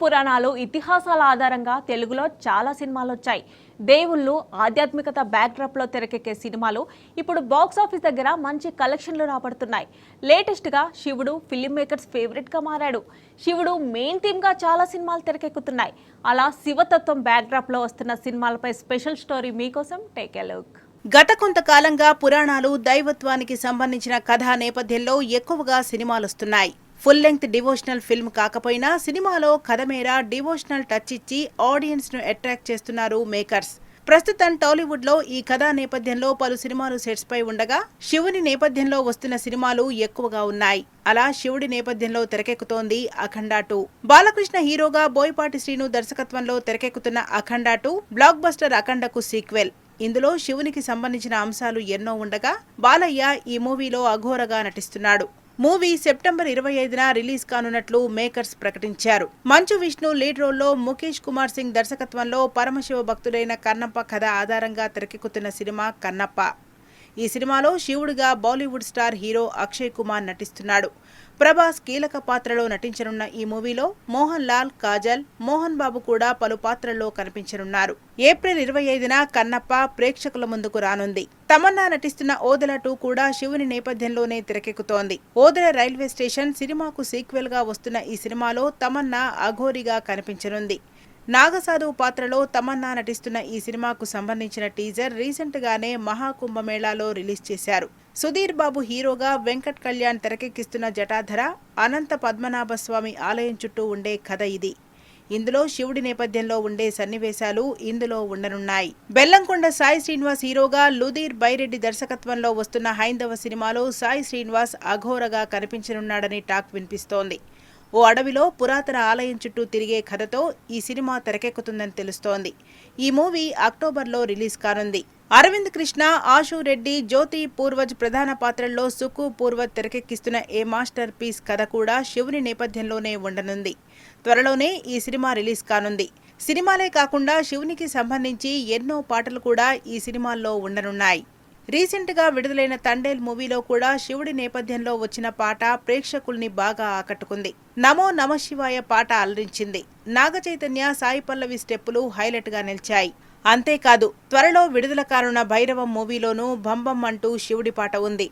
పురాణాలు ఇతిహాసాల ఆధారంగా తెలుగులో చాలా సినిమాలు వచ్చాయి. దేవుళ్ళు ఆధ్యాత్మికత బ్యాక్డ్రాప్లో తెరకెక్కే సినిమాలు ఇప్పుడు బాక్స్ ఆఫీస్ దగ్గర మంచి కలెక్షన్లు రాబడుతున్నాయి. లేటెస్ట్గా శివుడు ఫిల్మ్ మేకర్స్ ఫేవరెట్గా మారాడు. శివుడు మెయిన్ థీమ్గా చాలా సినిమాలు తెరకెక్కుతున్నాయి. అలా శివతత్వం బ్యాక్డ్రాప్లో వస్తున్న సినిమాలపై స్పెషల్ స్టోరీ మీకోసం. Take a look. గత కొంతకాలంగా పురాణాలు దైవత్వానికి సంబంధించిన కథా నేపథ్యంలో ఎక్కువగా సినిమాలొస్తున్నాయి. ఫుల్ లెంగ్త్ డివోషనల్ ఫిల్మ్ కాకపోయినా సినిమాలో కథ మేర డివోషనల్ టచ్ ఇచ్చి ఆడియన్స్ ను అట్రాక్ట్ చేస్తున్నారు మేకర్స్. ప్రస్తుతం టాలీవుడ్ లో ఈ కథా నేపథ్యంలో పలు సినిమాలు సెట్స్ పై ఉండగా శివుని నేపథ్యంలో వస్తున్న సినిమాలు ఎక్కువగా ఉన్నాయి. అలా శివుడి నేపథ్యంలో తెరకెక్కుతోంది అఖండ 2. బాలకృష్ణ హీరోగా బోయపాటి శ్రీను దర్శకత్వంలో తెరకెక్కుతున్న అఖండ 2 బ్లాక్ బస్టర్ అఖండకు సీక్వెల్. ఇందులో శివునికి సంబంధించిన అంశాలు ఎన్నో ఉండగా బాలయ్య ఈ మూవీలో అఘోరగా నటిస్తున్నాడు. మూవీ సెప్టెంబర్ 25న రిలీజ్ కానున్నట్లు మేకర్స్ ప్రకటించారు. మంచు విష్ణు లీడ్ రోల్లో ముఖేష్ కుమార్ సింగ్ దర్శకత్వంలో పరమశివ భక్తుడైన కన్నప్ప కథ ఆధారంగా తెరకెక్కుతున్న సినిమా కన్నప్ప. ఈ సినిమాలో శివుడిగా బాలీవుడ్ స్టార్ హీరో అక్షయ్ కుమార్ నటిస్తున్నాడు. ప్రభాస్ కీలక పాత్రలో నటించనున్న ఈ మూవీలో మోహన్ లాల్, కాజల్, మోహన్ బాబు కూడా పలు పాత్రల్లో కనిపించనున్నారు. ఏప్రిల్ 25న కన్నప్ప ప్రేక్షకుల ముందుకు రానుంది. తమన్నా నటిస్తున్న ఓదెల 2 కూడా శివుని నేపథ్యంలోనే తెరకెక్కుతోంది. ఓదెల రైల్వే స్టేషన్ సినిమాకు సీక్వెల్ గా వస్తున్న ఈ సినిమాలో తమన్నా అఘోరిగా కనిపించనుంది. నాగసాధు పాత్రలో తమన్నా నటిస్తున్న ఈ సినిమాకు సంబంధించిన టీజర్ రీసెంట్ గానే మహాకుంభమేళాలో రిలీజ్ చేశారు. సుధీర్ బాబు హీరోగా వెంకట్ కళ్యాణ్ తెరకెక్కిస్తున్న జటాధర అనంత పద్మనాభస్వామి ఆలయం చుట్టూ ఉండే కథ ఇది. ఇందులో శివుడి నేపథ్యంలో ఉండే సన్నివేశాలు ఇందులో ఉండనున్నాయి. బెల్లంకొండ సాయి శ్రీనివాస్ హీరోగా లుధీర్ బైరెడ్డి దర్శకత్వంలో వస్తున్న హైందవ సినిమాలో సాయి శ్రీనివాస్ అఘోరగా కనిపించనున్నాడని టాక్ వినిపిస్తోంది. ఓ అడవిలో పురాతన ఆలయం చుట్టూ తిరిగే కథతో ఈ సినిమా తెరకెక్కుతుందని తెలుస్తోంది. ఈ మూవీ అక్టోబర్లో రిలీజ్ కానుంది. అరవింద్ కృష్ణ, ఆశు రెడ్డి, జ్యోతి పూర్వజ్ ప్రధాన పాత్రల్లో సుకు పూర్వజ్ తెరకెక్కిస్తున్న ఏ మాస్టర్ పీస్ కథ కూడా శివుని నేపథ్యంలోనే ఉండనుంది. త్వరలోనే ఈ సినిమా రిలీజ్ కానుంది. సినిమాలే కాకుండా శివునికి సంబంధించి ఎన్నో పాటలు కూడా ఈ సినిమాల్లో ఉండనున్నాయి. రీసెంట్ గా విడుదలైన తండేల్ మూవీలో కూడా శివుడి నేపథ్యంలో వచ్చిన పాట ప్రేక్షకుల్ని బాగా ఆకట్టుకుంది. నమో నమశివాయ పాట అలరించింది. నాగ చైతన్య, సాయి పల్లవి స్టెప్పులు హైలైట్ గా నిలిచాయి. అంతేకాదు త్వరలో విడుదల కానున్న భైరవం మూవీలోనూ భంబం అంటూ శివుడి పాట ఉంది.